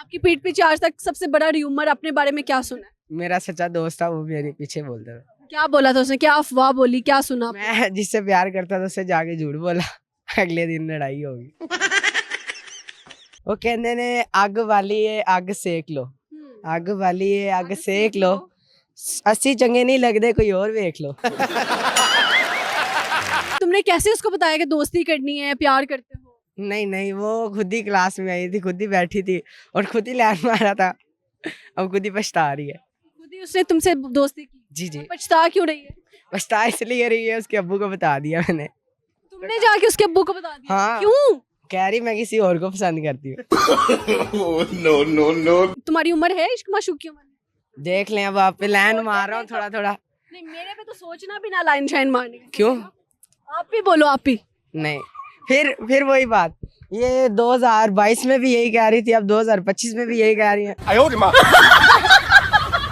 आपकी पीठ पीछे आज तक सबसे बड़ा र्यूमर अपने बारे में क्या सुना है? मेरा सच्चा दोस्त था, वो मेरे पीछे बोलता था। क्या बोला था उसने, क्या अफवाह बोली, क्या सुना आपने? मैं जिससे प्यार करता था उससे जाके झूठ बोला। अगले दिन लड़ाई होगी। वो कहते ने आग वाली है आग सेक लो, आग वाली है आग सेक लो, 80 चंगे नहीं लगते कोई और देख लो। तुमने कैसे उसको बताया कि दोस्ती करनी है, प्यार करते हो? नहीं नहीं, वो खुद ही क्लास में आई थी, खुद ही बैठी थी और खुद ही लैन मारा था। अब खुद ही पछता रही है। खुद ही उसने तुमसे दोस्ती की? जी जी। पछता क्यों रही है? पछता इसलिए रही है, उसके अब्बू को बता दिया मैंने। तुमने जाके उसके अब्बू को बता दिया? हाँ। क्यों? कह रही मैं किसी और को पसंद करती हूँ। No no no. तुम्हारी उम्र है इश्क माशूक की उम्र? देख लें, अब आप पे लाइन मार रहा हूँ थोड़ा थोड़ा। नहीं, मेरे पे तो सोचना भी ना लाइन शाइन मारने का। क्यों? आप भी बोलो, आप भी। नहीं, फिर वही बात, ये 2022 में भी यही कह रही थी, अब 2025 में भी यही कह रही है।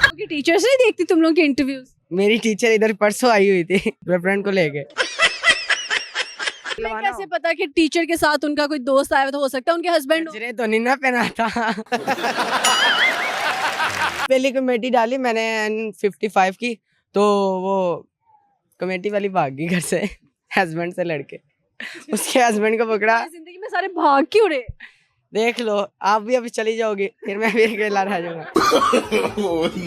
क्योंकि टीचर्स नहीं देखती तुम लोग के इंटरव्यूज? मेरी टीचर इधर परसों आई हुई थी रेफरेंट को लेके। तुम्हें कैसे पता कि टीचर के साथ उनका कोई दोस्त आया तो हो सकता है उनके हस्बैंड हो? गजरे तो नहीं ना पहना था। पहली कमेटी डाली मैंने N55 की, तो वो कमेटी वाली भाग गई घर से हस्बैंड से लड़के। उसके हस्बैंड को पकड़ा। जिंदगी में सारे भाग क्यों रहे? देख लो, आप भी अभी चली जाओगी, फिर मैं भी अकेला रह जाऊंगा।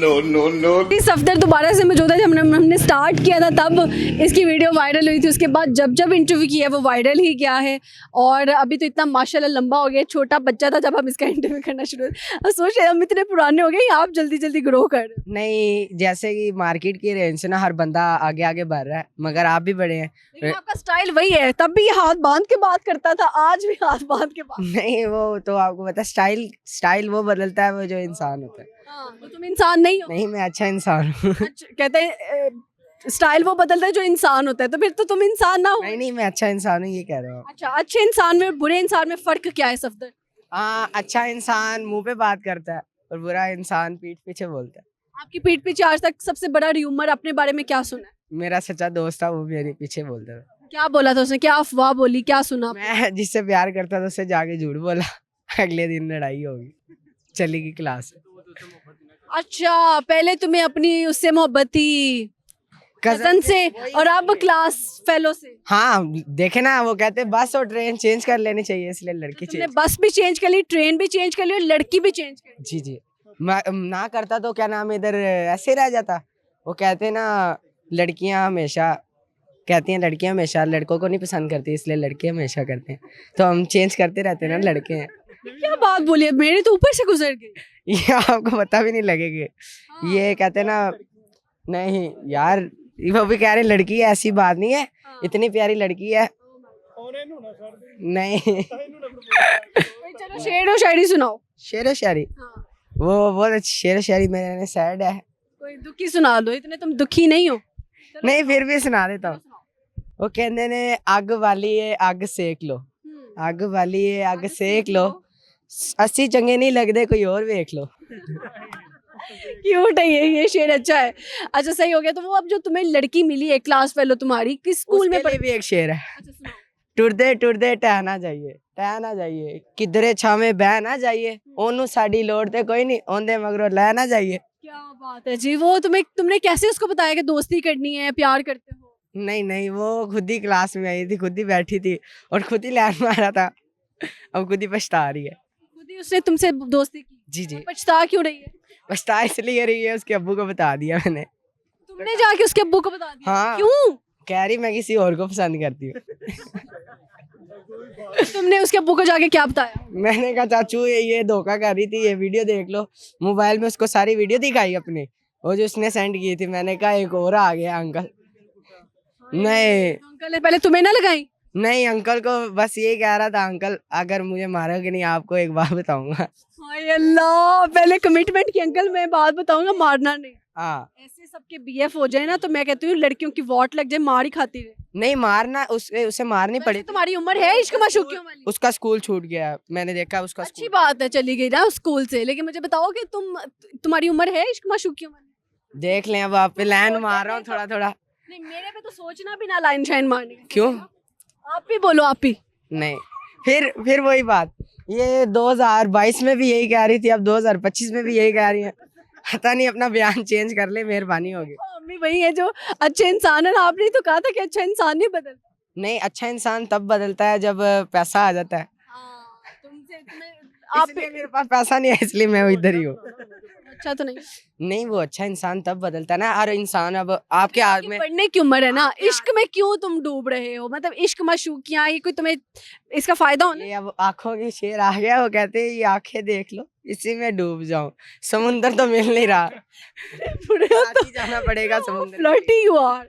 No no no. इस सफदर दोबारा से मौजूद है। जब हमने स्टार्ट किया था तब इसकी वीडियो वायरल हुई थी, उसके बाद जब जब इंटरव्यू किया वो वायरल ही गया है, और अभी तो इतना माशाल्लाह लंबा हो गया। छोटा बच्चा था जब हम इसका इंटरव्यू करना शुरू, अब सोच रहे हम इतने पुराने हो गए, आप जल्दी जल्दी ग्रो कर रहे हो। नहीं, जैसे कि मार्केट की रेंज से ना हर बंदा आगे आगे बढ़ रहा है, मगर आप भी बढ़े हैं। लेकिन आपका स्टाइल वही है, तब भी हाथ बांध के बात करता था, आज भी हाथ बांध के बात। नहीं, वो तो आपको पता, स्टाइल वो बदलता है, वो जो इंसान होता है। हाँ, तो तुम इंसान नहीं हो। नहीं, मैं अच्छा इंसान हूँ। अच्छा, कहते हैं स्टाइल वो बदलता है जो इंसान होता है, तो फिर तो तुम इंसान ना हो। नहीं नहीं, मैं अच्छा इंसान हूँ, ये कह रहा हूँ। अच्छा, अच्छे इंसान में और बुरे इंसान में फर्क क्या है सफदर? हाँ, अच्छा इंसान मुंह पे बात करता है और बुरा इंसान पीठ पीछे बोलता है। आपकी पीठ पीछे आज तक सबसे बड़ा र्यूमर अपने बारे में क्या सुना है? मेरा सच्चा दोस्त था, वो मेरे पीछे बोलता था। क्या बोला था उसने, क्या अफवाह बोली, क्या सुना आपने? मैं जिससे प्यार करता था उससे जाके झूठ बोला। अगले दिन लड़ाई होगी, चली गई क्लास। अच्छा, पहले तुम्हें अपनी उससे मोहब्बत थी कजन से, और अब क्लास फेलो से। हाँ, देखे ना, वो कहते हैं बस और ट्रेन चेंज कर लेनी चाहिए, इसलिए लड़की तुमने चेंज। बस भी चेंज कर ली, ट्रेन भी चेंज कर ली और लड़की भी चेंज कर ली। जी जी। ना करता तो क्या नाम, इधर ऐसे रह जाता। वो कहते हैं ना, लड़कियां हमेशा कहती हैं, लड़कियां हमेशा लड़कों को नहीं पसंद करती, इसलिए लड़के हमेशा करते हैं, तो हम चेंज करते रहते हैं ना, लड़के हैं। क्या बात बोली है, मेरे तो ऊपर से गुजर गई। ये आपको पता भी नहीं लगेगा। ये कहते हैं ना, नहीं यार, वो भी कह रहे लड़की है, ऐसी बात नहीं है, इतनी प्यारी लड़की है। नहीं। चलो शेर और शायरी सुनाओ। शेर व शायरी, हाँ, वो बहुत अच्छी शेर व शायरी मेरे सैड है। कोई दुखी सुना दो, इतने तुम दुखी नहीं हो। नहीं, फिर भी सुना देता हूँ। वो कहते ने आग वाली है आग सेक लो, आग वाली है आग सेक लो, 80 चंगे नहीं लगते कोई और देख लो। क्यूट है ये शेर, अच्छा है। अच्छा, सही हो गया। तो वो अब जो तुम्हें लड़की मिली है क्लास फेलो तुम्हारी, किस स्कूल में उसके लिए भी एक शेर है। अच्छा, सुनाओ। टुरदे टुरदे टहना जाइए, किधरे छावे बह ना जाइए, ओनू साडी लोड़ ते कोई नहीं, ओंदे मगरों लै ना जाइए। क्या बात है जी। वो तुमने कैसे उसको बताया कि दोस्ती करनी है, प्यार करते हो? नहीं नहीं, वो खुद ही क्लास में आई थी, खुद ही बैठी थी और खुद ही लैन मारा था। अब खुद ही पछता रही है। खुद ही उसने तुमसे दोस्ती की? जी जी। पछता क्यों रही है? पछता इसलिए रही है, उसके अब्बू को बता दिया मैंने। तुमने जाके उसके अब्बू को बता दिया? हाँ। क्यों? कह रही मैं किसी और को पसंद करती हूँ। तुमने उसके अब्बू को जाके क्या बताया? मैंने कहा चाचू ये धोखा कर रही थी, ये वीडियो देख लो। मोबाइल में उसको सारी वीडियो दिखाई अपनी, वो जो उसने सेंड की थी। मैंने कहा एक और आ गया अंकल। नहीं अंकल ने पहले तुम्हें ना लगाई? नहीं, अंकल को बस ये कह रहा था, अंकल अगर मुझे मारोगे नहीं आपको एक बात बताऊंगा। हाय अल्लाह, पहले कमिटमेंट की अंकल मैं बात बताऊंगा, मारना नहीं। हाँ, ऐसे सबके बीएफ हो जाए ना तो मैं कहती हूँ लड़कियों की वोट लग जाए, मार ही खाती रहे। नहीं मारना, उसे मारनी वैसे पड़ी। तुम्हारी उम्र है इश्क माशूकियों वाली? उसका स्कूल छूट गया, मैंने देखा उसका अच्छी स्कूल। बात है, चली गई ना स्कूल से, लेकिन मुझे बताओ कि तुम्हारी उम्र है इश्क माशूकियों वाली? देख लें, अब आप पे लाइन मार रहा हूँ थोड़ा थोड़ा। नहीं, मेरे पे तो सोचना भी ना लाइन शाइन मारने का। क्यों? आप भी बोलो, आप भी। नहीं, फिर वही बात, ये 2022 में भी यही कह रही थी, अब 2025 में भी यही कह रही है। पता नहीं, अपना बयान चेंज कर ले, मेहरबानी होगी। अम्मी वही है जो अच्छे इंसान है। आपने तो कहा था कि अच्छा इंसान नहीं बदलता। नहीं, अच्छा इंसान तब बदलता है जब पैसा आ जाता है। आप इसलिए मेरे पास पैसा नहीं है, इसलिए मैं इधर ही हूँ। अच्छा तो नहीं नहीं, वो अच्छा इंसान तब बदलता है ना। हर इंसान अब आपके हाथ में। पढ़ने की उम्र है ना, इश्क में क्यों तुम डूब रहे हो? मतलब इश्क माशूकियां, ये कोई तुम्हें इसका फायदा होना? ये अब आंखों की शेर आ गया, वो कहते हैं ये आंखें देख लो, इसी में डूब जाऊं। समुंदर तो मिल नहीं रहा, कराची जाना पड़ेगा समुंदर। Flirty you are.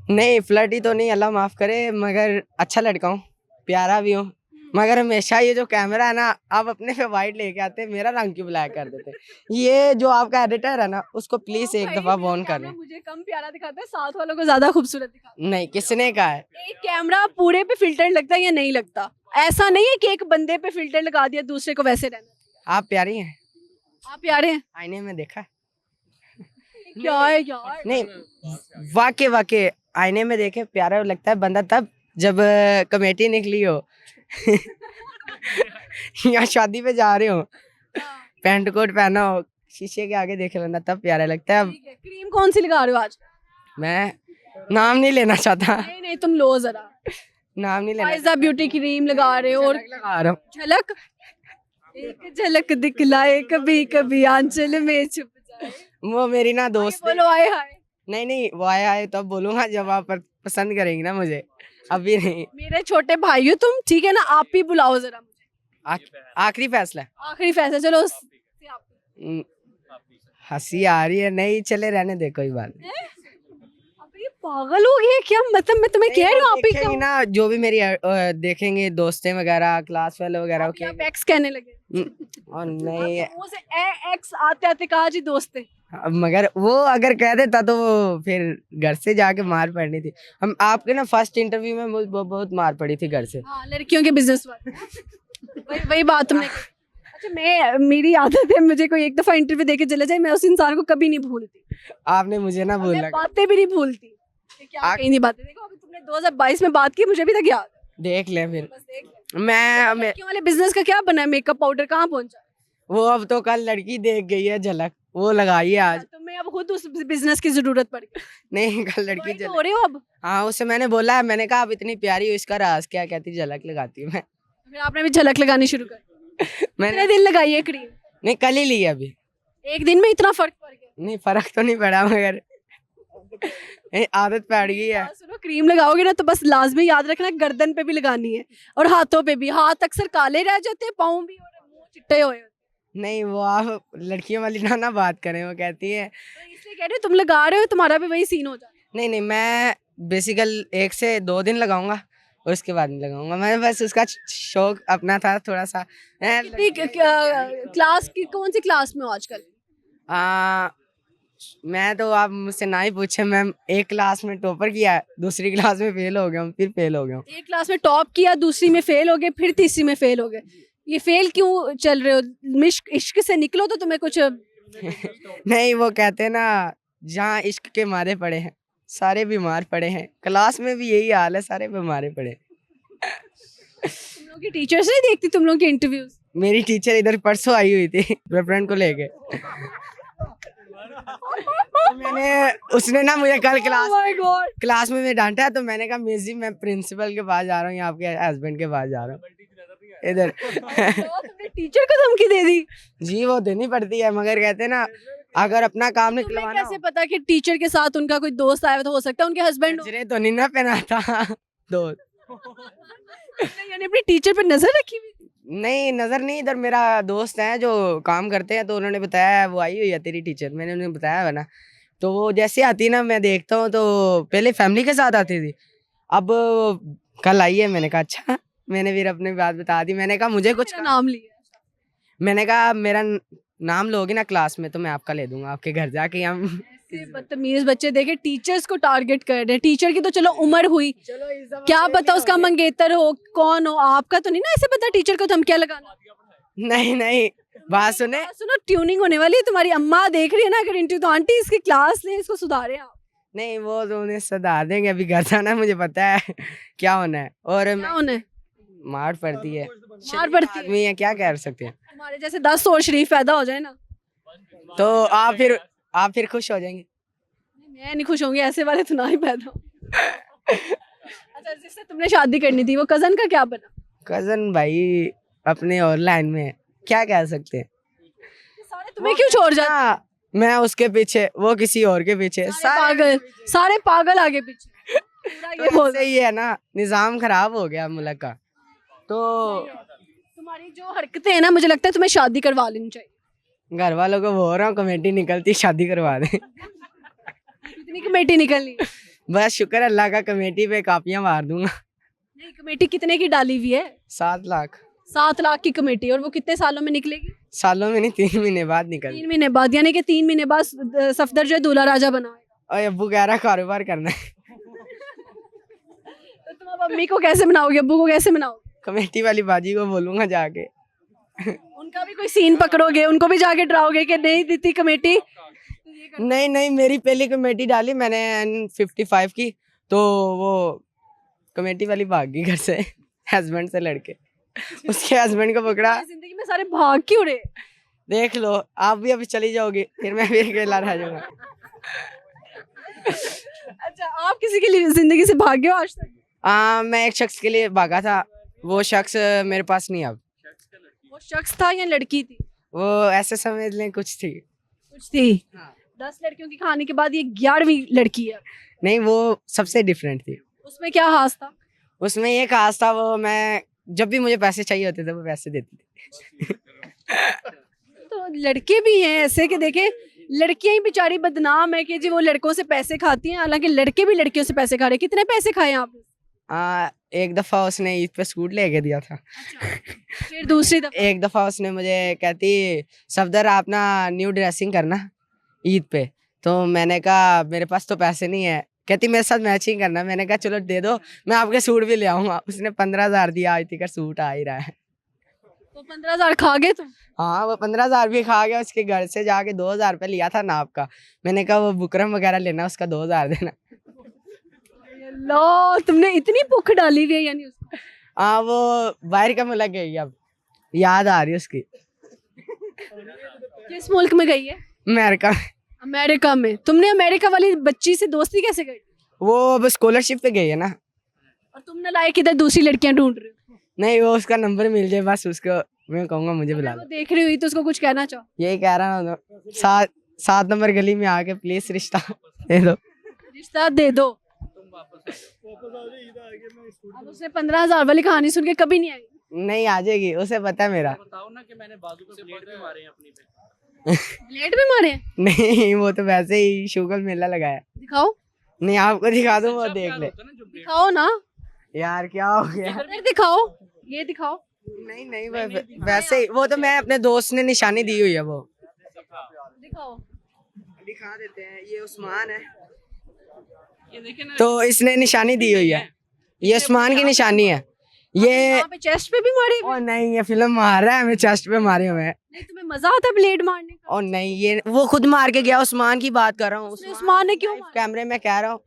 नहीं, फ्लर्टी तो नहीं, अल्लाह माफ करे, मगर अच्छा लड़का हूँ, प्यारा भी हूँ। मगर हमेशा ये जो कैमरा है ना, आप अपने पे वाइट लेके आते हैं, मेरा रंग क्यों ब्लैक कर देते? ये जो आपका एडिटर है ना, उसको प्लीज एक दफा फोन कर लें। मुझे कम प्यारा दिखाता है, साथ वालों को ज्यादा खूबसूरत दिखाता नहीं, किसने कहा है? है। एक कैमरा पूरे पे फिल्टर लगता है या नहीं लगता? ऐसा नहीं है कि एक बंदे पे फिल्टर लगा दिया दूसरे को वैसे रहना। आप प्यारी हैं, आप प्यारे हैं। आईने में देखा है? क्या है यार? नहीं, वाके आईने में देखे प्यारा लगता है बंदा तब जब कमेटी निकली हो या शादी पे जा रहे हो, पैंट कोट पहना हो, शीशे के आगे देखे बंदा, तब प्यारा लगता है। अब ठीक है, क्रीम कौन सी लगा रहे हो आज? मैं नाम नहीं लेना चाहता, नहीं नहीं, तुम लो जरा। नाम नहीं लेना फायजा ब्यूटी क्रीम लगा रहे हो और चाहता, लगा रहा हूँ। झलक, एक झलक दिखलाए कभी कभी आंचल में छुप जाए। वो मेरी ना दोस्त है। बोलो आए हाय। नहीं, वो आया है तब बोलूंगा जब आप पसंद करेंगी ना मुझे, अभी नहीं। मेरे छोटे भाई हो तुम, ठीक है ना? आप ही बुलाओ जरा मुझे। आखिरी फैसला है। आखिरी फैसला, चलो हंसी आ रही है, नहीं चले रहने दे, कोई बात नहीं। अबे ये पागल हो गए क्या? मतलब मैं तुम्हें कह रही हूँ, आप ही देखेंगे ना, जो भी मेरी देखेंगे दोस्तें वगैरह, क्लास फेलो वगैरह, क्या आप एक्स कहने लगे? और नहीं, मुंह से एक्स आते आते कहा जी दोस्ते। मगर वो अगर कह देता तो वो फिर घर से जाके मार पड़नी थी। हम आपके ना फर्स्ट इंटरव्यू में बहुत मार पड़ी थी घर से। हाँ, लड़कियों के बिजनेस वाले। वही बात तुमने कही। अच्छा, मेरी आदत है, मुझे कोई एक दफा इंटरव्यू देके चले जाए, मैं उस इंसान को कभी नहीं भूलती। आपने मुझे ना मैं भूलना, बातें भी नहीं भूलती कि क्या कही थी बातें। देखो अभी तुमने 2022 में बात की, मुझे भी तक याद है। देख ले फिर। बस देख ले। मैं लड़कियों वाले बिजनेस का क्या बना है? मेकअप पाउडर कहाँ पहुंचा? वो अब तो कल लड़की देख गई है झलक, वो लगाई है आज। तुम्हें अब खुद उस बिजनेस की जरूरत पड़ गई। नहीं, कल लड़की वही तो झलक। हो रहे हो अब। हाँ, उससे मैंने बोला है, मैंने कहा आप इतनी प्यारी हो, इसका राज क्या? कहती झलक लगाती हूँ मैं। फिर आपने भी झलक लगानी शुरू कर दी। मैंने कितने दिन लगाई है क्रीम? नहीं, कल ही ली है अभी। एक दिन में इतना फर्क पड़ गया? नहीं, फर्क तो नहीं पड़ा, मगर आदत पड़ गई है। सुनो, क्रीम लगाओगे ना तो बस लाजमी याद रखना गर्दन पे भी लगानी है और हाथों पे भी। हाथ अक्सर काले रह जाते हैं, पाँव भी, और मुंह चिट्टे हुए होते हैं। नहीं, वो आप लड़कियों वाली ना बात करें, वो कहती है। तो इसलिए कह रही हूँ, तुम लगा रहे हो, तुम्हारा भी वही सीन हो जाता है। नहीं, मैं बेसिकल 1 से 2 दिन लगाऊंगा, और उसके बाद नहीं लगाऊंगा। मैं बस उसका शौक अपना था थोड़ा सा। क्लास की कौन सी क्लास में हो आजकल? मैं तो, आप मुझसे ना ही पूछे, मैं एक क्लास में टॉपर किया है, दूसरी क्लास में फेल हो गया हूँ, फिर फेल हो गया हूँ। एक क्लास में टॉप किया, दूसरी में फेल हो गए, फिर तीसरी में फेल हो गए। ये फेल क्यों चल रहे हो? इश्क से निकलो तो तुम्हें कुछ। नहीं, वो कहते हैं ना, जहाँ इश्क के मारे पड़े हैं सारे बीमार पड़े हैं। क्लास में भी यही हाल है, सारे बीमार पड़े हैं। तुम लोग की टीचर्स नहीं देखती तुम लोग के इंटरव्यूज? मेरी टीचर इधर परसों आई हुई थी रेफरेंट को लेके। तो उसने ना मुझे कल क्लास में मैं डांटा, तो मैंने कहा मिस जी, मैं प्रिंसिपल के पास जा रहा हूँ, या आपके हस्बैंड के पास जा रहा हूँ इधर। तुमने टीचर को धमकी दे दी? जी, वो देनी पड़ती है, मगर कहते हैं ना, अगर अपना काम तुम्हें निकलवाना कैसे पता कि टीचर के साथ उनका कोई दोस्त आया हुआ? तो हो सकता है उनके हस्बैंड हो। गजरे तो नहीं ना पहना था दोस्त। यानी अपनी टीचर पर नजर रखी हुई थी? नहीं, नजर नहीं, इधर मेरा दोस्त है जो काम करते हैं, तो उन्होंने बताया वो आई हुई है तेरी टीचर, मैंने उन्हें बताया है ना। तो वो जैसे आती ना, मैं देखता हूँ, तो पहले फैमिली के साथ आती थी, अब कल आई है। मैंने कहा अच्छा, मैंने फिर अपनी बात बता दी। मैंने कहा मुझे कुछ नाम लिया। मैंने कहा मेरा नाम लोगे ना क्लास में तो मैं आपका ले दूंगा, आपके घर जाके हम। ऐसे बदतमीज बच्चे देखे टीचर्स को टारगेट कर रहे हैं। टीचर की तो चलो उम्र हुई, क्या पता उसका मंगेतर हो, कौन हो, आपका तो नहीं ना ऐसे पता टीचर को धमकियां लगाना। नहीं, बात सुने, सुनो, ट्यूनिंग होने वाली है, तुम्हारी अम्मा देख रही है ना अगर इंटरव्यू, तो आंटी इसकी क्लास लें, इसको सुधारें आप। नहीं, वो तो उन्हें सुधार देंगे, अभी घर जाना है, मुझे पता है क्या होना है। और क्या होना है? मार पड़ती है, मार पड़ती है। आदमी है, क्या कह सकते हैं। हमारे जैसे 10 और शरीफ पैदा हो जाए ना, तो आप फिर खुश हो जाएंगे। मैं नहीं खुश होंगी, ऐसे वाले तो ना ही पैदा हो। अच्छा, जिससे तुमने शादी करनी थी वो कजन का क्या बना? कजन भाई अपने और लाइन में है, क्या कह सकते हैं। सारे तुम्हें क्यों छोड़ जाते? हाँ, मैं उसके पीछे, वो किसी और के पीछे, सारे पागल आगे पीछे। पूरा ये तो बोल इससे ही है ना, निजाम खराब हो गया मुल्क का। तो तुम्हारी जो हरकतें हैं ना, मुझे लगता है तुम्हें शादी करवा लेनी चाहिए। घर वालों को बोल रहा हूँ कमेटी निकलती शादी करवा दे। कितनी कमेटी निकलनी? बस शुक्र अल्लाह का, कमेटी पे कापियां मार दूंगा। नहीं, कमेटी कितने की डाली हुई है? 7 लाख। 7 लाख की कमेटी, और वो कितने सालों में निकलेगी? सालों में नहीं, 3 महीने बाद निकल। 3 महीने बाद, यानी कि 3 महीने बाद सफदर जो है दूल्हा राजा बनाएगा। और अब्बू कह रहा कारोबार करना है। तो तुम अब अम्मी को कैसे बनाओगे, अब्बू को कैसे बनाओगे? कमेटी वाली बाजी को बोलूंगा जाके। उनका भी कोई सीन पकड़ोगे, उनको भी जाके डराओगे कि नहीं देती कमेटी? नहीं, मेरी पहली कमेटी डाली मैंने N55 की, तो वो कमेटी वाली भाग गई घर से हस्बैंड से लड़के। उसके हस्बैंड को पकड़ा। जिंदगी में सारे भाग क्यों रहे? देख लो, आप भी अभी चली जाओगी, फिर मैं भी अकेला रह जाऊंगा। अच्छा, आप किसी के लिए जिंदगी से भागे हो आज तक? मैं एक शख्स के लिए भागा था, वो शख्स मेरे पास नहीं अब। वो शख्स था या लड़की थी? वो ऐसे समझ लें कुछ थी। कुछ थी। हाँ। 10 लड़कियों की कहानी के बाद ये 11वीं लड़की है। नहीं, वो सबसे डिफरेंट थी। उसमें क्या खास था? उसमें ये खास था, वो मैं जब भी मुझे पैसे चाहिए होते थे वो पैसे देती थी। तो लड़के भी हैं ऐसे कि देखें, लड़कियां ही बेचारी बदनाम है कि जी वो लड़कों से पैसे खाती हैं, हालांकि लड़के भी लड़कियों से पैसे खा रहे हैं। कितने पैसे खाए आपने? एक दफा उसने ईद पे सूट लेके दिया था। फिर दूसरी दफा? एक दफा उसने मुझे कहती, सफदर आप ना न्यू ड्रेसिंग करना ईद पे। तो मैंने कहा मेरे पास तो पैसे नहीं है। कहती मेरे साथ मैचिंग करना। मैंने कहा चलो दे दो, मैं आपके सूट भी ले आऊंगा। उसने 15,000 दिया, आज तक सूट आ ही रहा है। तो 15,000 खा गए तुम? हाँ, वो 15,000 भी खा गया। उसके घर से जाके 2,000 रुपये लिया था नाप का। मैंने कहा वो बुकरम वगैरह लेना, उसका 2,000 देना। लो, तुमने इतनी भूख डाली हुई है यानी उसको? हाँ, वो बाहर का मुल्क गई, अब याद आ रही है उसकी। किस मुल्क में गई है? अमेरिका। अमेरिका में। तुमने अमेरिका वाली बच्ची से दोस्ती कैसे करी? वो अब स्कॉलरशिप पे गई है ना। और तुमने लायक इधर दूसरी लड़कियां ढूंढ रहे हो? नहीं, वो उसका नंबर मिल जाए बस, उसको मैं कहूँगा मुझे बुला वो लो। देख रही हुई तो उसको कुछ कहना चाहो? यही कह रहा हूँ, 7 नंबर गली में आके प्लीज रिश्ता दे दो। रिश्ता दे दो। अब उसने 15,000 वाली कहानी सुन के कभी नहीं आई? नहीं, आ जाएगी, उसे पता है मेरा। बताओ ना कि मैंने बाजू पे ब्लेड भी मारे हैं अपनी पे। ब्लेड भी मारे हैं? नहीं, वो तो वैसे ही शुगर मेला लगाया। दिखाओ। नहीं, आपको दिखा दूँ, वो देख ले। दिखाओ ना यार क्या हो गया। इधर दिखाओ, ये दिखाओ। नहीं, वैसे ही, वो तो मैं अपने दोस्त ने निशानी दी हुई है। वो दिखाओ। दिखा देते हैं, ये उस्मान है, तो इसने निशानी दी हुई है। ये उस्मान की निशानी है। ये यहाँ पे चेस्ट पे भी मारी हुई? ओ नहीं, ये फिल्म मार रहा है, हमें चेस्ट पे मारे हुए हैं। नहीं, तुम्हें मजा आता है ब्लेड मारने का? और नहीं, ये वो खुद मार के गया। उस्मान की बात कर रहा हूँ। उस्मान ने क्यों मारा? कैमरे में कह रहा हूँ,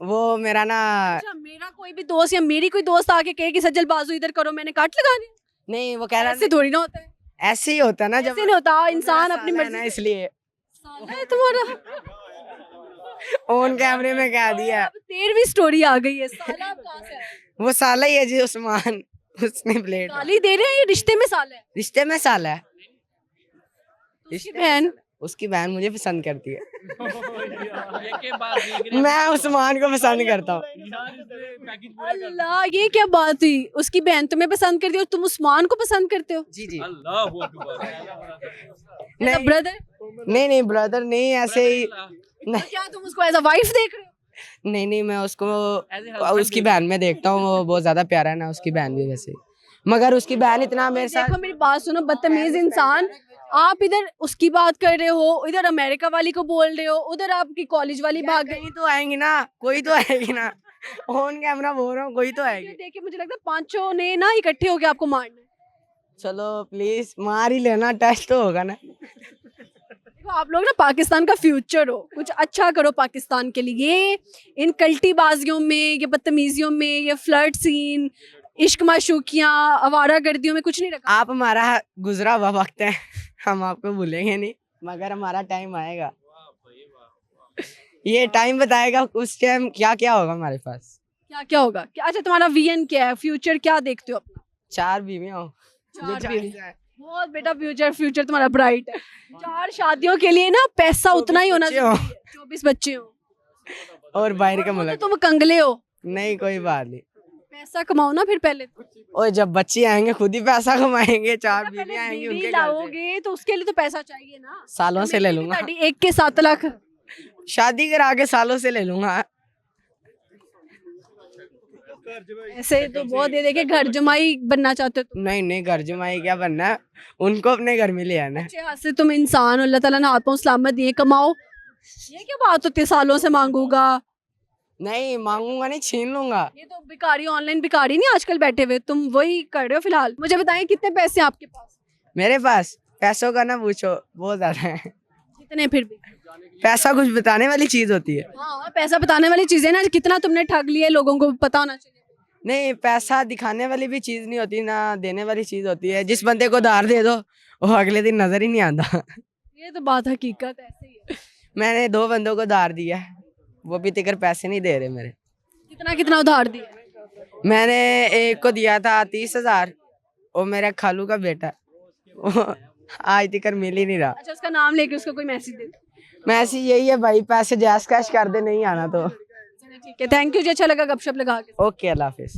वो मेरा ना। अच्छा, मेरा कोई भी दोस्त या मेरी कोई दोस्त आके कहे कि सज्जल बाजू इधर करो, मैंने काट लगा दिया? नहीं, वो कह रहा ऐसे थोड़ी ना होता है। ऐसे ही होता ना, जब ऐसे नहीं होता, इंसान अपनी साला है मर्जी ना, से- इसलिए साला है तुम्हारा। ऑन कैमरे में कह दिया। अब 13वीं स्टोरी आ गई है। साला अब कहाँ से आया? वो साला ही है जी उस्मान, उसने ब्लेड। गाली दे रहे हैं, ये रिश्ते में साला है? रिश्ते में साला है। उसकी बहन? उसकी बहन मुझे पसंद करती है। एक के बाद देख रहे मैं उस्मान को पसंद करता हूँ। पैकेज पूरा कर अल्लाह, ये क्या बात हुई? उसकी बहन तुम्हें पसंद करती है और तुम उस्मान को पसंद करते हो? जी जी। अल्लाह अकबर। As brother? नहीं, ब्रदर नहीं, ऐसे ही। तो क्या तुम उसको एज अ वाइफ देख रहे हो? नहीं, मैं उसको उसकी बहन में देखता हूँ। वो बहुत ज्यादा प्यारा है ना, उसकी बहन भी वैसे। मगर उसकी बहन इतना मेरे साथ। देखो मेरी बात सुनो, बदतमीज इंसान। आप इधर उसकी बात कर रहे हो, इधर अमेरिका वाली को बोल रहे हो, उधर आपकी कॉलेज वाली भाग गई। कहीं तो आएंगी ना, कोई तो आएगी ना। ऑन कैमरा बोल रहा हूँ, कोई तो आएगी। देखिए, मुझे लगता है पांचों ने ना इकट्ठे होके आपको मारना है। चलो प्लीज मार ही लेना, टेस्ट तो होगा ना। देखो, आप लोग ना पाकिस्तान का फ्यूचर हो, कुछ अच्छा करो पाकिस्तान के लिए। इन कल्टीबाजियों में, ये बदतमीजियों में, ये फ्लर्ट सीन, इश्क माशूकियाँ आवारा गर्दियों में कुछ नहीं रखा? आप हमारा गुजरा हुआ वक्त है, हम आपको भूलेंगे नहीं, मगर हमारा टाइम आएगा, ये टाइम बताएगा उस टाइम क्या क्या होगा हमारे पास। क्या क्या होगा? अच्छा तुम्हारा विजन क्या है, फ्यूचर क्या देखते हो अपना? 4 बीवियां हो, ये चार 4 बीवी। से है। बहुत बेटा फ्यूचर तुम्हारा ब्राइट है। 4 शादियों के लिए ना पैसा उतना ही होना 24 बच्चे हो। चाहिए। 24 बच्चे हो और बाहर का वो तो मुल्क तुम कंगले हो। नहीं, कोई बात नहीं। पैसा कमाओ ना फिर पहले तो। और जब बच्चे आएंगे खुद ही पैसा कमाएंगे, 4 पहले बीवियां आएंगी बीवी उनके घर से। लाओगे तो उसके लिए तो पैसा चाहिए ना। सालों से ले कमेटी भी लूंगा, ਤੁਹਾਡੀ एक के 7 लाख। शादी करा के सालों से ले लूंगा। ऐसे तो बहुत दे देके घर जमाई बनना चाहते हो तुम। नहीं नहीं, घर जमाई क्या बनना है, उनको अपने घर में ले आना है। अच्छे हाथ से तुम इंसान हो, अल्लाह ताला ने हाथ पांव सलामत दिए, कमाओ। ये क्या बात होती है सालों से मांगूंगा? नहीं मांगूंगा नहीं, छीन लूंगा। ये तो भिखारी, ऑनलाइन भिखारी नहीं आजकल बैठे हुए, तुम वही कर रहे हो फिलहाल। मुझे बताएं कितने पैसे हैं आपके पास? मेरे पास पैसों का ना पूछो, बहुत ज्यादा है। कितने फिर भी? पैसा कुछ बताने वाली चीज होती है। हाँ पैसा बताने वाली चीजें ना, कितना तुमने ठग लिया लोगों को पता होना चाहिए। नहीं, पैसा दिखाने वाली भी चीज नहीं होती, ना देने वाली चीज होती है। जिस बंदे को उधार दे दो वो अगले दिन नजर ही नहीं आता। ये तो बात हकीकत ऐसे ही है। मैंने 2 बंदों को उधार दिया है, वो भी तिकर पैसे नहीं दे रहे मेरे। कितना कितना उधार दिया? मैंने एक को दिया था 30,000, वो मेरा खालू का बेटा, वो आज तक मिल ही नहीं रहा। अच्छा उसका नाम लेके उसको कोई मैसेज दे दो। मैसेज यही है भाई, पैसे जैस कैश कर दे, नहीं आना तो। चलो ठीक है, थैंक यू जी, अच्छा लगा गपशप लगा के। ओके, अल्लाह हाफिज।